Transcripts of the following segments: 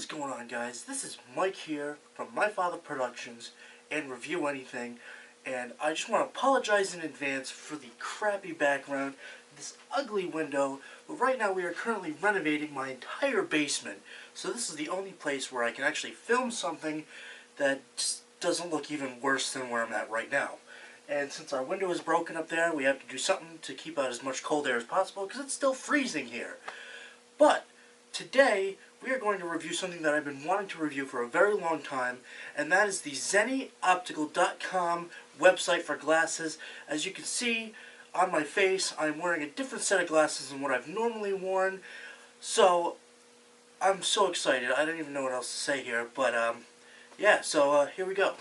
is going on, guys? This is Mike here from My Father Productions and Review Anything, and I just want to apologize in advance for the crappy background, this ugly window, but right now we are currently renovating my entire basement, so this is the only place where I can actually film something that just doesn't look even worse than where I'm at right now. And since our window is broken up there, we have to do something to keep out as much cold air as possible because it's still freezing here. But today, we are going to review something that I've been wanting to review for a very long time, and that is the ZenniOptical.com website for glasses. As you can see on my face, I'm wearing a different set of glasses than what I've normally worn, so I'm so excited. I don't even know what else to say here, but yeah, so here we go.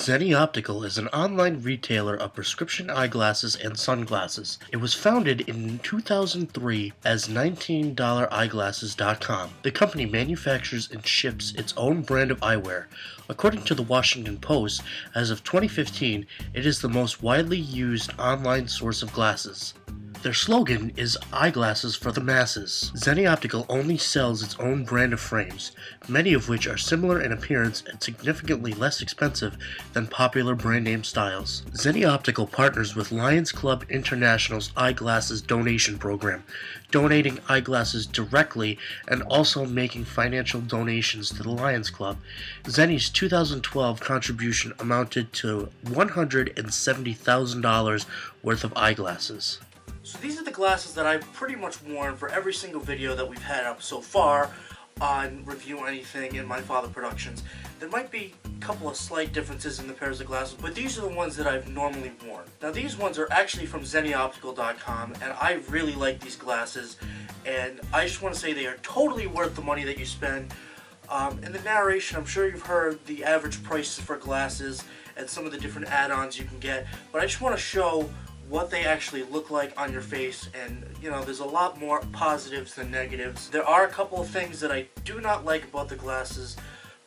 Zenni Optical is an online retailer of prescription eyeglasses and sunglasses. It was founded in 2003 as $19eyeglasses.com. The company manufactures and ships its own brand of eyewear. According to the Washington Post, as of 2015, it is the most widely used online source of glasses. Their slogan is eyeglasses for the masses. Zenni Optical only sells its own brand of frames, many of which are similar in appearance and significantly less expensive than popular brand name styles. Zenni Optical partners with Lions Club International's eyeglasses donation program, donating eyeglasses directly and also making financial donations to the Lions Club. Zenni's 2012 contribution amounted to $170,000 worth of eyeglasses. So these are the glasses that I've pretty much worn for every single video that we've had up so far on Review Anything and My Father Productions. There might be a couple of slight differences in the pairs of glasses, but these are the ones that I've normally worn. Now these ones are actually from ZenniOptical.com, and I really like these glasses, and I just want to say they are totally worth the money that you spend. In the narration, I'm sure you've heard the average prices for glasses and some of the different add-ons you can get, but I just want to show what they actually look like on your face, and you know, there's a lot more positives than negatives. There are a couple of things that I do not like about the glasses,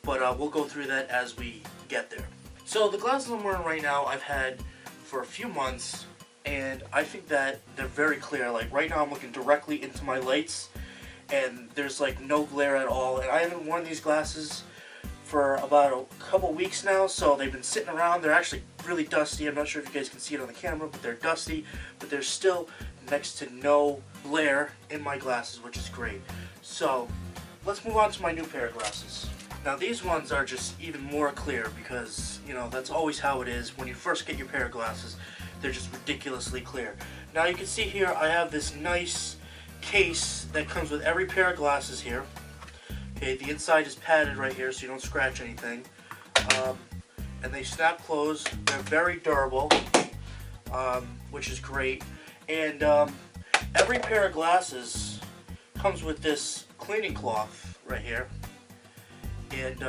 but we'll go through that as we get there. So the glasses I'm wearing right now I've had for a few months, and I think that they're very clear. Like right now I'm looking directly into my lights and there's like no glare at all, and I haven't worn these glasses for about a couple weeks now, so they've been sitting around. They're actually really dusty. I'm not sure if you guys can see it on the camera, but they're dusty, but there's still next to no glare in my glasses, which is great. So let's move on to my new pair of glasses. Now these ones are just even more clear because, you know, that's always how it is. When you first get your pair of glasses, they're just ridiculously clear. Now you can see here I have this nice case that comes with every pair of glasses here. Okay, the inside is padded right here so you don't scratch anything, and they snap closed. They're very durable, which is great, and every pair of glasses comes with this cleaning cloth right here, and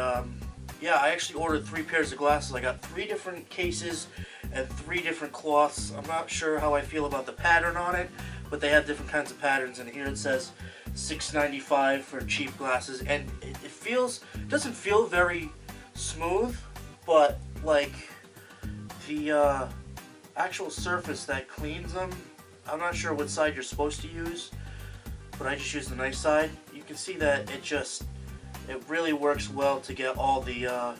yeah, I actually ordered 3 pairs of glasses. I got 3 different cases and 3 different cloths. I'm not sure how I feel about the pattern on it, but they have different kinds of patterns, and here it says $6.95 for cheap glasses, and it doesn't feel very smooth, but like the actual surface that cleans them, I'm not sure what side you're supposed to use, but I just use the nice side. You can see that it really works well to get all the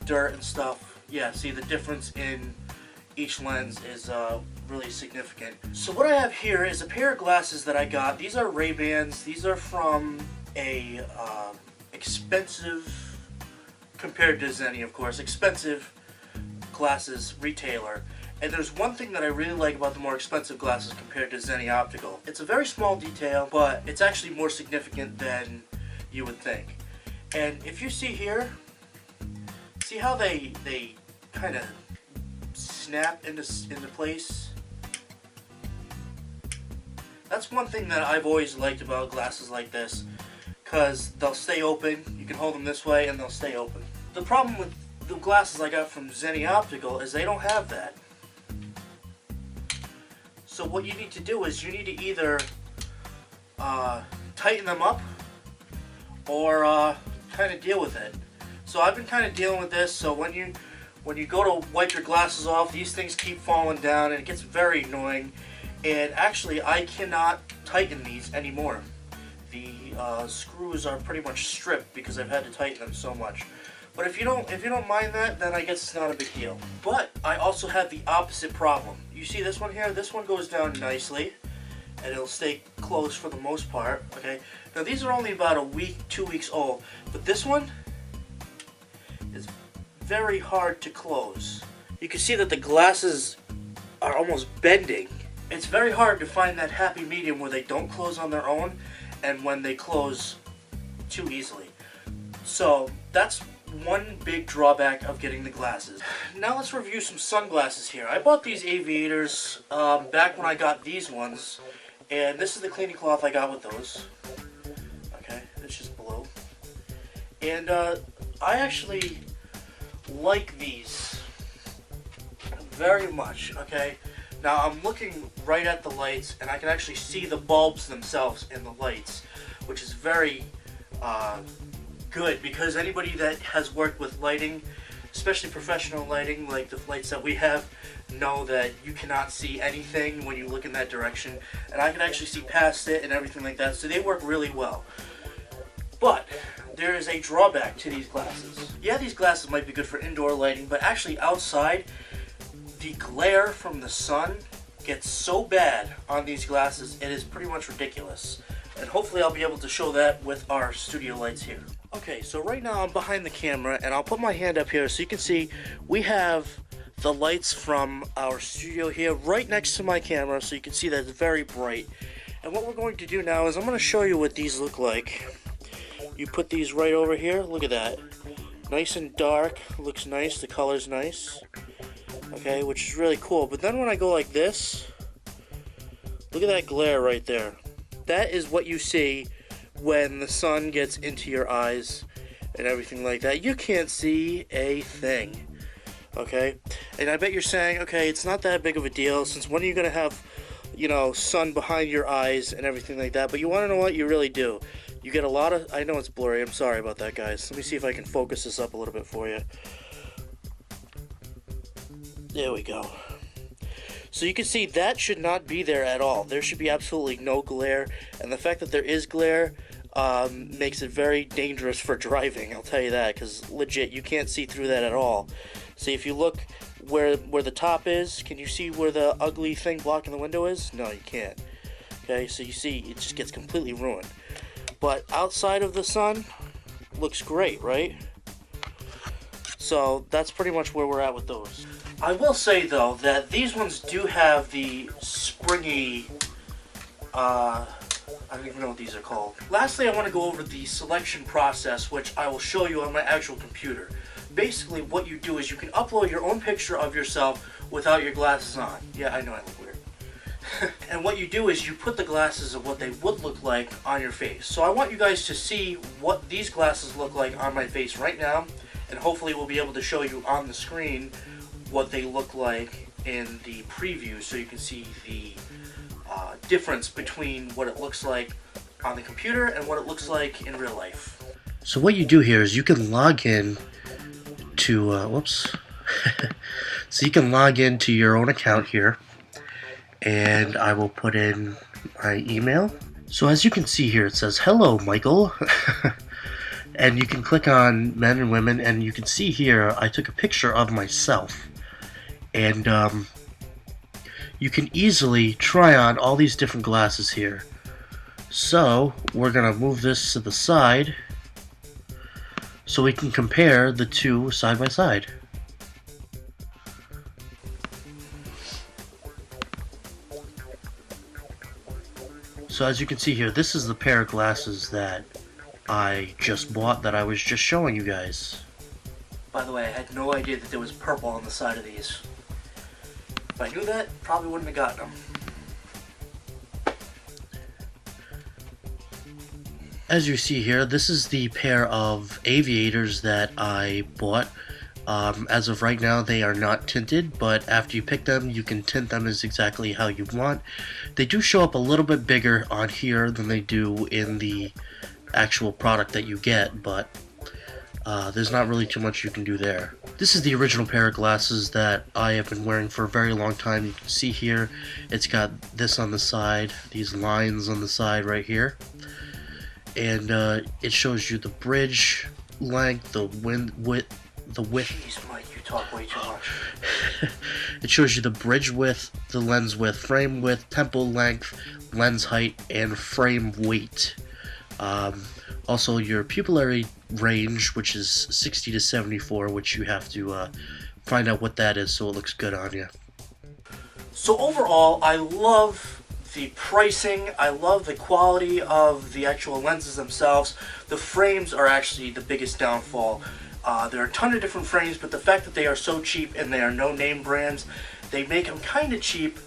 dirt and stuff. Yeah, see the difference in each lens is really significant. So what I have here is a pair of glasses that I got. These are Ray-Bans. These are from a expensive, compared to Zenni of course, expensive glasses retailer. And there's one thing that I really like about the more expensive glasses compared to Zenni Optical. It's a very small detail, but it's actually more significant than you would think. And if you see here, see how they kind of snap into place? That's one thing that I've always liked about glasses like this, because they'll stay open. You can hold them this way and they'll stay open. The problem with the glasses I got from Zenni Optical is they don't have that. So what you need to do is you need to either tighten them up or kind of deal with it. So I've been kind of dealing with this. So when you go to wipe your glasses off, these things keep falling down and it gets very annoying. And actually, I cannot tighten these anymore. The screws are pretty much stripped because I've had to tighten them so much. But if you don't mind that, then I guess it's not a big deal. But I also have the opposite problem. You see this one here? This one goes down nicely, and it'll stay closed for the most part. Okay. Now these are only about a week, 2 weeks old, but this one is very hard to close. You can see that the glasses are almost bending. It's very hard to find that happy medium where they don't close on their own and when they close too easily. So that's one big drawback of getting the glasses. Now let's review some sunglasses here. I bought these aviators back when I got these ones, and this is the cleaning cloth I got with those. Okay, it's just blue. And I actually like these very much, okay? Now I'm looking right at the lights and I can actually see the bulbs themselves in the lights, which is very good because anybody that has worked with lighting, especially professional lighting like the lights that we have, know that you cannot see anything when you look in that direction, and I can actually see past it and everything like that, so they work really well. But there is a drawback to these glasses. Yeah, these glasses might be good for indoor lighting, but actually outside, the glare from the sun gets so bad on these glasses, it is pretty much ridiculous. And hopefully I'll be able to show that with our studio lights here. Okay, so right now I'm behind the camera, and I'll put my hand up here so you can see we have the lights from our studio here right next to my camera, so you can see that it's very bright. And what we're going to do now is I'm going to show you what these look like. You put these right over here, look at that. Nice and dark, looks nice, the color's nice. Okay, which is really cool. But then when I go like this, look at that glare right there. That is what you see when the sun gets into your eyes and everything like that. You can't see a thing. Okay? And I bet you're saying, okay, it's not that big of a deal, since when are you going to have, you know, sun behind your eyes and everything like that? But you want to know what? You really do. You get a lot of... I know it's blurry. I'm sorry about that, guys. Let me see if I can focus this up a little bit for you. There we go. So you can see that should not be there at all. There should be absolutely no glare, and the fact that there is glare makes it very dangerous for driving, I'll tell you that, because legit, you can't see through that at all. See, if you look where the top is, can you see where the ugly thing blocking the window is? No, you can't. Okay, so you see, it just gets completely ruined. But outside of the sun, looks great, right? So that's pretty much where we're at with those. I will say, though, that these ones do have the springy, I don't even know what these are called. Lastly, I want to go over the selection process, which I will show you on my actual computer. Basically, what you do is you can upload your own picture of yourself without your glasses on. Yeah, I know I look weird. And what you do is you put the glasses of what they would look like on your face. So I want you guys to see what these glasses look like on my face right now, and hopefully we'll be able to show you on the screen what they look like in the preview, so you can see the difference between what it looks like on the computer and what it looks like in real life. So what you do here is you can log in to, so you can log into your own account here, and I will put in my email. So as you can see here, it says, "Hello, Michael." And you can click on men and women, and you can see here I took a picture of myself. And you can easily try on all these different glasses here. So we're going to move this to the side so we can compare the two side by side. So as you can see here, this is the pair of glasses that I just bought that I was just showing you guys. By the way, I had no idea that there was purple on the side of these. If I knew that, probably wouldn't have gotten them. As you see here, this is the pair of aviators that I bought As of right now, they are not tinted, but after you pick them, you can tint them as exactly how you want. They do show up a little bit bigger on here than they do in the actual product that you get, but there's not really too much you can do there. This is the original pair of glasses that I have been wearing for a very long time. You can see here, it's got this on the side, these lines on the side right here. And it shows you the bridge length, the width. Jeez, Mike, you talk way too much. It shows you the bridge width, the lens width, frame width, temple length, lens height, and frame weight. Also, your pupillary range, which is 60 to 74, which you have to find out what that is so it looks good on you. So overall, I love the pricing, I love the quality of the actual lenses themselves. The frames are actually the biggest downfall. There are a ton of different frames, but the fact that they are so cheap and they are no name brands, they make them kind of cheap,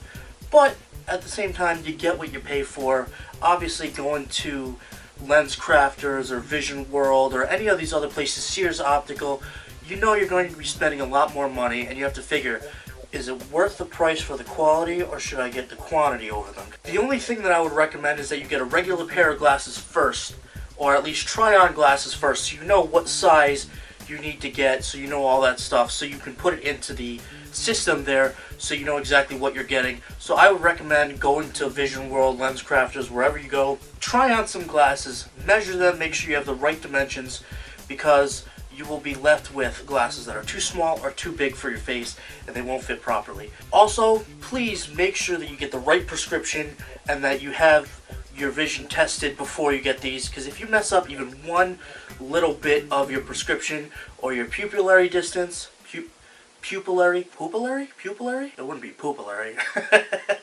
but at the same time you get what you pay for. Obviously, going to Lens Crafters or Vision World or any of these other places, Zenni Optical, you know you're going to be spending a lot more money, and you have to figure, is it worth the price for the quality, or should I get the quantity over them? The only thing that I would recommend is that you get a regular pair of glasses first, or at least try on glasses first, so you know what size you need to get, so you know all that stuff, so you can put it into the system there, so you know exactly what you're getting. So I would recommend going to Vision World, Lens Crafters, wherever you go, try on some glasses, measure them, make sure you have the right dimensions, because you will be left with glasses that are too small or too big for your face, and they won't fit properly. Also, please make sure that you get the right prescription and that you have your vision tested before you get these, because if you mess up even one little bit of your prescription or your pupillary distance, pupillary? It wouldn't be pupillary.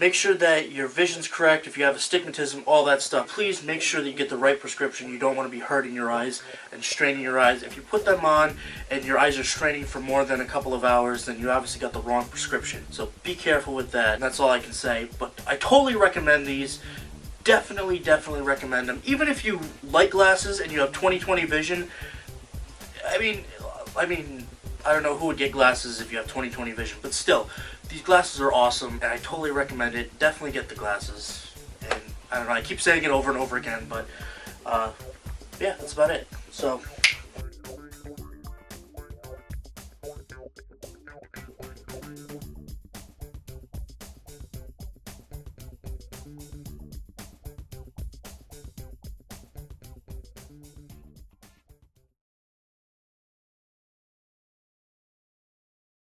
Make sure that your vision's correct, if you have astigmatism, all that stuff. Please make sure that you get the right prescription. You don't want to be hurting your eyes and straining your eyes. If you put them on and your eyes are straining for more than a couple of hours, then you obviously got the wrong prescription. So be careful with that. And that's all I can say. But I totally recommend these. Definitely recommend them. Even if you like glasses and you have 20/20 vision, I mean, I don't know who would get glasses if you have 20/20 vision, but still, these glasses are awesome, and I totally recommend it. Definitely get the glasses. And I don't know, I keep saying it over and over again, but yeah, that's about it. So